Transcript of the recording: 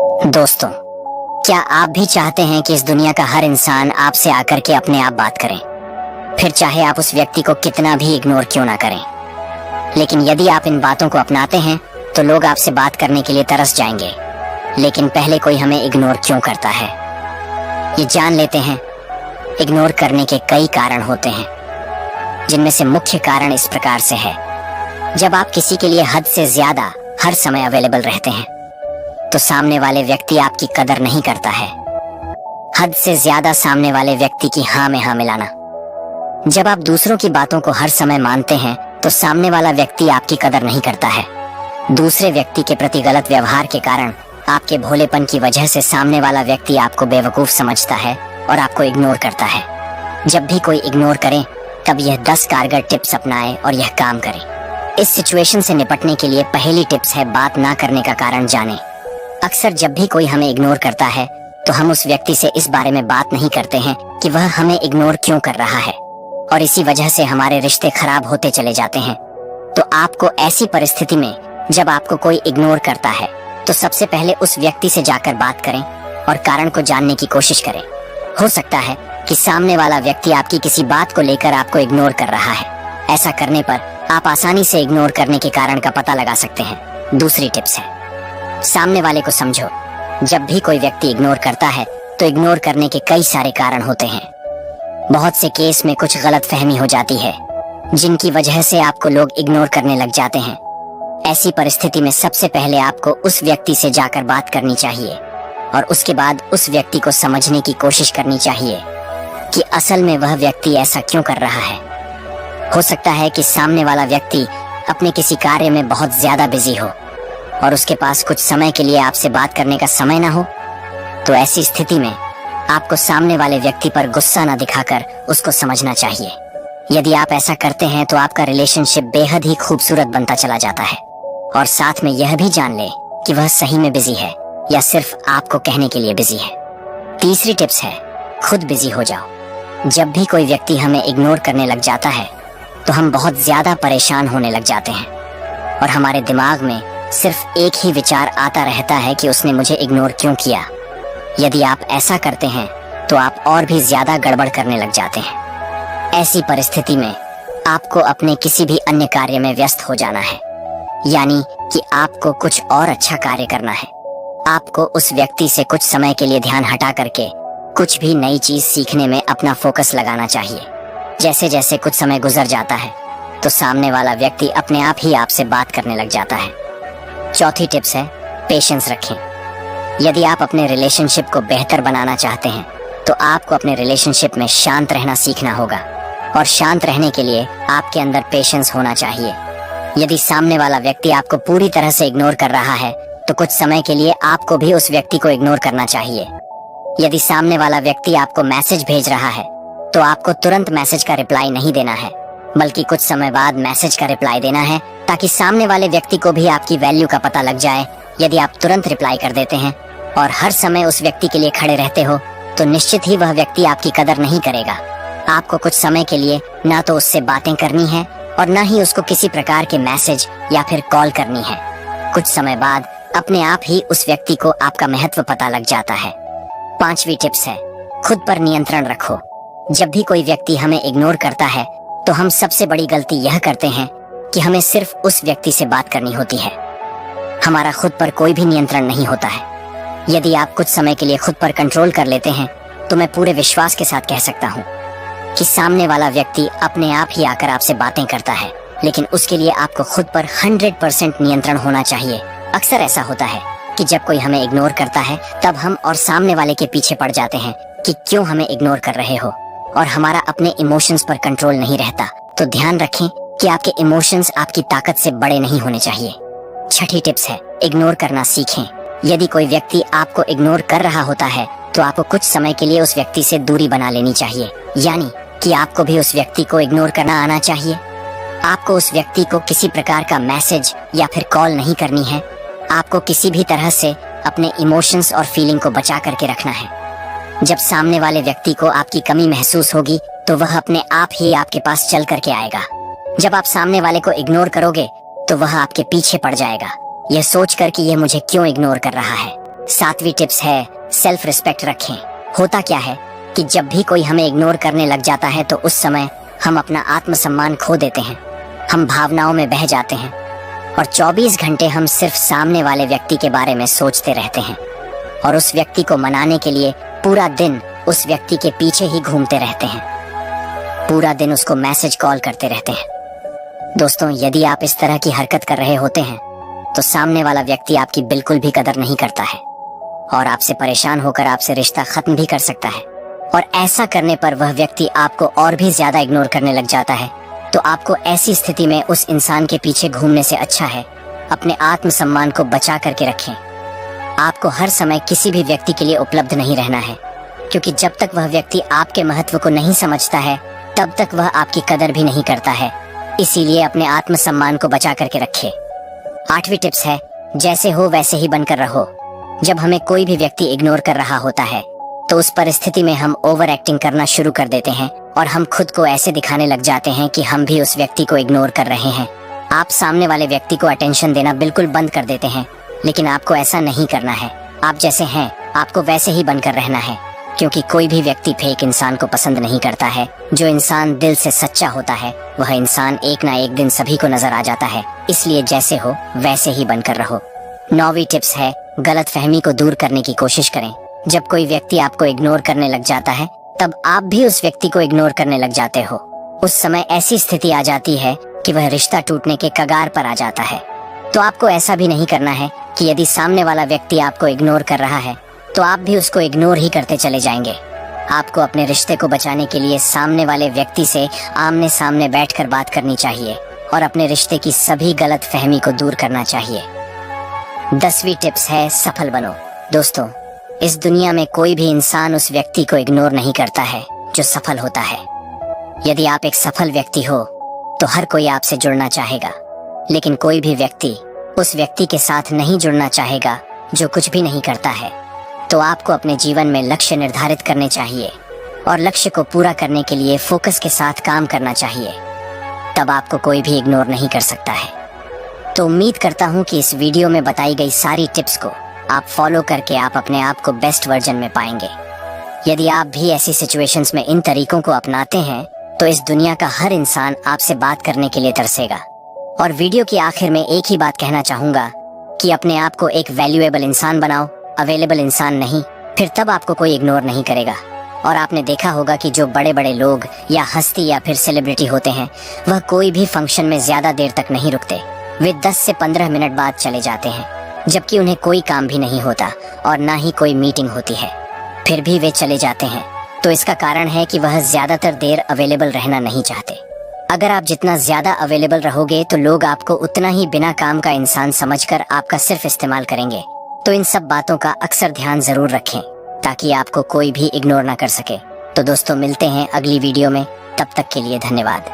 दोस्तों, क्या आप भी चाहते हैं कि इस दुनिया का हर इंसान आपसे आकर के अपने आप बात करें, फिर चाहे आप उस व्यक्ति को कितना भी इग्नोर क्यों ना करें। लेकिन यदि आप इन बातों को अपनाते हैं तो लोग आपसे बात करने के लिए तरस जाएंगे। लेकिन पहले कोई हमें इग्नोर क्यों करता है, ये जान लेते हैं। इग्नोर करने के कई कारण होते हैं, जिनमें से मुख्य कारण इस प्रकार से है। जब आप किसी के लिए हद से ज्यादा हर समय अवेलेबल रहते हैं तो सामने वाले व्यक्ति आपकी कदर नहीं करता है। हद से ज्यादा सामने वाले व्यक्ति की हाँ में हाँ मिलाना। जब आप दूसरों की बातों को हर समय मानते हैं तो सामने वाला व्यक्ति आपकी कदर नहीं करता है। दूसरे व्यक्ति के प्रति गलत व्यवहार के कारण आपके भोलेपन की वजह से सामने वाला व्यक्ति आपको बेवकूफ समझता है और आपको इग्नोर करता है। जब भी कोई इग्नोर करे तब यह 10 कारगर टिप्स अपनाएं और यह काम करे। इस सिचुएशन से निपटने के लिए पहली टिप्स है बात ना करने का कारण जानें। अक्सर जब भी कोई हमें इग्नोर करता है तो हम उस व्यक्ति से इस बारे में बात नहीं करते हैं कि वह हमें इग्नोर क्यों कर रहा है, और इसी वजह से हमारे रिश्ते खराब होते चले जाते हैं। तो आपको ऐसी परिस्थिति में जब आपको कोई इग्नोर करता है तो सबसे पहले उस व्यक्ति से जाकर बात करें और कारण को जानने की कोशिश करें। हो सकता है कि सामने वाला व्यक्ति आपकी किसी बात को लेकर आपको इग्नोर कर रहा है। ऐसा करने पर आप आसानी से इग्नोर करने के कारण का पता लगा सकते हैं। दूसरी टिप्स है, सामने वाले को समझो। जब भी कोई व्यक्ति इग्नोर करता है तो इग्नोर करने के कई सारे कारण होते हैं। बहुत से केस में कुछ गलतफहमी हो जाती है जिनकी वजह से आपको लोग इग्नोर करने लग जाते हैं। ऐसी परिस्थिति में सबसे पहले आपको उस व्यक्ति से जाकर बात करनी चाहिए और उसके बाद उस व्यक्ति को समझने की कोशिश करनी चाहिए कि असल में वह व्यक्ति ऐसा क्यों कर रहा है। हो सकता है कि सामने वाला व्यक्ति अपने किसी कार्य में बहुत ज्यादा बिजी हो और उसके पास कुछ समय के लिए आपसे बात करने का समय ना हो। तो ऐसी स्थिति में आपको सामने वाले व्यक्ति पर गुस्सा ना दिखाकर उसको समझना चाहिए। यदि आप ऐसा करते हैं तो आपका रिलेशनशिप बेहद ही खूबसूरत बनता चला जाता है, और साथ में यह भी जान ले कि वह सही में बिजी है या सिर्फ आपको कहने के लिए बिजी है। तीसरी टिप्स है, खुद बिजी हो जाओ। जब भी कोई व्यक्ति हमें इग्नोर करने लग जाता है तो हम बहुत ज्यादा परेशान होने लग जाते हैं और हमारे दिमाग में सिर्फ एक ही विचार आता रहता है कि उसने मुझे इग्नोर क्यों किया। यदि आप ऐसा करते हैं तो आप और भी ज्यादा गड़बड़ करने लग जाते हैं। ऐसी परिस्थिति में आपको अपने किसी भी अन्य कार्य में व्यस्त हो जाना है, यानी कि आपको कुछ और अच्छा कार्य करना है। आपको उस व्यक्ति से कुछ समय के लिए ध्यान हटा करके कुछ भी नई चीज सीखने में अपना फोकस लगाना चाहिए। जैसे जैसे कुछ समय गुजर जाता है तो सामने वाला व्यक्ति अपने आप ही आपसे बात करने लग जाता है। चौथी टिप्स है, पेशेंस रखें। यदि आप अपने रिलेशनशिप को बेहतर बनाना चाहते हैं तो आपको अपने रिलेशनशिप में शांत रहना सीखना होगा, और शांत रहने के लिए आपके अंदर पेशेंस होना चाहिए। यदि सामने वाला व्यक्ति आपको पूरी तरह से इग्नोर कर रहा है तो कुछ समय के लिए आपको भी उस व्यक्ति को इग्नोर करना चाहिए। यदि सामने वाला व्यक्ति आपको मैसेज भेज रहा है तो आपको तुरंत मैसेज का रिप्लाई नहीं देना है, बल्कि कुछ समय बाद मैसेज का रिप्लाई देना है, ताकि सामने वाले व्यक्ति को भी आपकी वैल्यू का पता लग जाए। यदि आप तुरंत रिप्लाई कर देते हैं और हर समय उस व्यक्ति के लिए खड़े रहते हो तो निश्चित ही वह व्यक्ति आपकी कदर नहीं करेगा। आपको कुछ समय के लिए ना तो उससे बातें करनी है और ना ही उसको किसी प्रकार के मैसेज या फिर कॉल करनी है। कुछ समय बाद अपने आप ही उस व्यक्ति को आपका महत्व पता लग जाता है। पांचवी टिप्स है, खुद पर नियंत्रण रखो। जब भी कोई व्यक्ति हमें इग्नोर करता है तो हम सबसे बड़ी गलती यह करते हैं कि हमें सिर्फ उस व्यक्ति से बात करनी होती है। हमारा खुद पर कोई भी नियंत्रण नहीं होता है। यदि आप कुछ समय के लिए खुद पर कंट्रोल कर लेते हैं तो मैं पूरे विश्वास के साथ कह सकता हूँ कि सामने वाला व्यक्ति अपने आप ही आकर आपसे बातें करता है, लेकिन उसके लिए आपको खुद पर 100% नियंत्रण होना चाहिए। अक्सर ऐसा होता है कि जब कोई हमें इग्नोर करता है तब हम और सामने वाले के पीछे पड़ जाते हैं कि क्यों हमें इग्नोर कर रहे हो, और हमारा अपने इमोशंस पर कंट्रोल नहीं रहता। तो ध्यान रखें कि आपके इमोशंस आपकी ताकत से बड़े नहीं होने चाहिए। छठी टिप्स है, इग्नोर करना सीखें। यदि कोई व्यक्ति आपको इग्नोर कर रहा होता है तो आपको कुछ समय के लिए उस व्यक्ति से दूरी बना लेनी चाहिए, यानी कि आपको भी उस व्यक्ति को इग्नोर करना आना चाहिए। आपको उस व्यक्ति को किसी प्रकार का मैसेज या फिर कॉल नहीं करनी है। आपको किसी भी तरह से अपने इमोशंस और फीलिंग को बचा करके रखना है। जब सामने वाले व्यक्ति को आपकी कमी महसूस होगी तो वह अपने आप ही आपके पास चल करके आएगा। जब आप सामने वाले को इग्नोर करोगे तो वह आपके पीछे पड़ जाएगा, यह सोच कर कि यह मुझे क्यों इग्नोर कर रहा है। 7वीं टिप्स है सेल्फ रिस्पेक्ट रखें। होता क्या है कि जब भी कोई हमें इग्नोर करने लग जाता है तो उस समय हम अपना आत्मसम्मान खो देते हैं, हम भावनाओं में बह जाते हैं और 24 घंटे हम सिर्फ सामने वाले व्यक्ति के बारे में सोचते रहते हैं और उस व्यक्ति को मनाने के लिए पूरा दिन उस व्यक्ति के पीछे ही घूमते रहते हैं, पूरा दिन उसको मैसेज कॉल करते रहते हैं। दोस्तों, यदि आप इस तरह की हरकत कर रहे होते हैं तो सामने वाला व्यक्ति आपकी बिल्कुल भी कदर नहीं करता है और आपसे परेशान होकर आपसे रिश्ता खत्म भी कर सकता है। और ऐसा करने पर वह व्यक्ति आपको और भी ज्यादा इग्नोर करने लग जाता है। तो आपको ऐसी स्थिति में उस इंसान के पीछे घूमने से अच्छा है अपने आत्मसम्मान को बचा करके रखें। आपको हर समय किसी भी व्यक्ति के लिए उपलब्ध नहीं रहना है, क्योंकि जब तक वह व्यक्ति आपके महत्व को नहीं समझता है तब तक वह आपकी कदर भी नहीं करता है। इसीलिए अपने आत्मसम्मान को बचा करके रखें। 8वीं टिप्स है जैसे हो वैसे ही बनकर रहो। जब हमें कोई भी व्यक्ति इग्नोर कर रहा होता है तो उस परिस्थिति में हम ओवर एक्टिंग करना शुरू कर देते हैं और हम खुद को ऐसे दिखाने लग जाते हैं कि हम भी उस व्यक्ति को इग्नोर कर रहे हैं। आप सामने वाले व्यक्ति को अटेंशन देना बिल्कुल बंद कर देते हैं, लेकिन आपको ऐसा नहीं करना है। आप जैसे हैं आपको वैसे ही बनकर रहना है, क्योंकि कोई भी व्यक्ति फेक इंसान को पसंद नहीं करता है। जो इंसान दिल से सच्चा होता है वह इंसान एक ना एक दिन सभी को नजर आ जाता है। इसलिए जैसे हो वैसे ही बनकर रहो। 9वीं टिप्स है गलतफहमी को दूर करने की कोशिश करें। जब कोई व्यक्ति आपको इग्नोर करने लग जाता है तब आप भी उस व्यक्ति को इग्नोर करने लग जाते हो। उस समय ऐसी स्थिति आ जाती है कि वह रिश्ता टूटने के कगार पर आ जाता है। तो आपको ऐसा भी नहीं करना है कि यदि सामने वाला व्यक्ति आपको इग्नोर कर रहा है तो आप भी उसको इग्नोर ही करते चले जाएंगे। आपको अपने रिश्ते को बचाने के लिए सामने वाले व्यक्ति से आमने सामने बैठकर बात करनी चाहिए और अपने रिश्ते की सभी गलतफहमी को दूर करना चाहिए। 10वीं टिप्स है सफल बनो। दोस्तों, इस दुनिया में कोई भी इंसान उस व्यक्ति को इग्नोर नहीं करता है जो सफल होता है। यदि आप एक सफल व्यक्ति हो तो हर कोई आपसे जुड़ना चाहेगा, लेकिन कोई भी व्यक्ति उस व्यक्ति के साथ नहीं जुड़ना चाहेगा जो कुछ भी नहीं करता है। तो आपको अपने जीवन में लक्ष्य निर्धारित करने चाहिए और लक्ष्य को पूरा करने के लिए फोकस के साथ काम करना चाहिए। तब आपको कोई भी इग्नोर नहीं कर सकता है। तो उम्मीद करता हूँ कि इस वीडियो में बताई गई सारी टिप्स को आप फॉलो करके आप अपने आप को बेस्ट वर्जन में पाएंगे। यदि आप भी ऐसी सिचुएशंस में इन तरीकों को अपनाते हैं तो इस दुनिया का हर इंसान आपसे बात करने के लिए तरसेगा। और वीडियो के आखिर में एक ही बात कहना चाहूंगा कि अपने आप को एक वैल्यूएबल इंसान बनाओ, अवेलेबल इंसान नहीं, फिर तब आपको कोई इग्नोर नहीं करेगा। और आपने देखा होगा कि जो बड़े बड़े लोग या हस्ती या फिर सेलिब्रिटी होते हैं वह कोई भी फंक्शन में ज्यादा देर तक नहीं रुकते। वे 10 से 15 मिनट बाद चले जाते हैं, जबकि उन्हें कोई काम भी नहीं होता और ना ही कोई मीटिंग होती है, फिर भी वे चले जाते हैं। तो इसका कारण है कि वह ज्यादातर देर अवेलेबल रहना नहीं चाहते। अगर आप जितना ज्यादा अवेलेबल रहोगे तो लोग आपको उतना ही बिना काम का इंसान समझकर आपका सिर्फ इस्तेमाल करेंगे। तो इन सब बातों का अक्सर ध्यान जरूर रखें ताकि आपको कोई भी इग्नोर ना कर सके। तो दोस्तों, मिलते हैं अगली वीडियो में। तब तक के लिए धन्यवाद।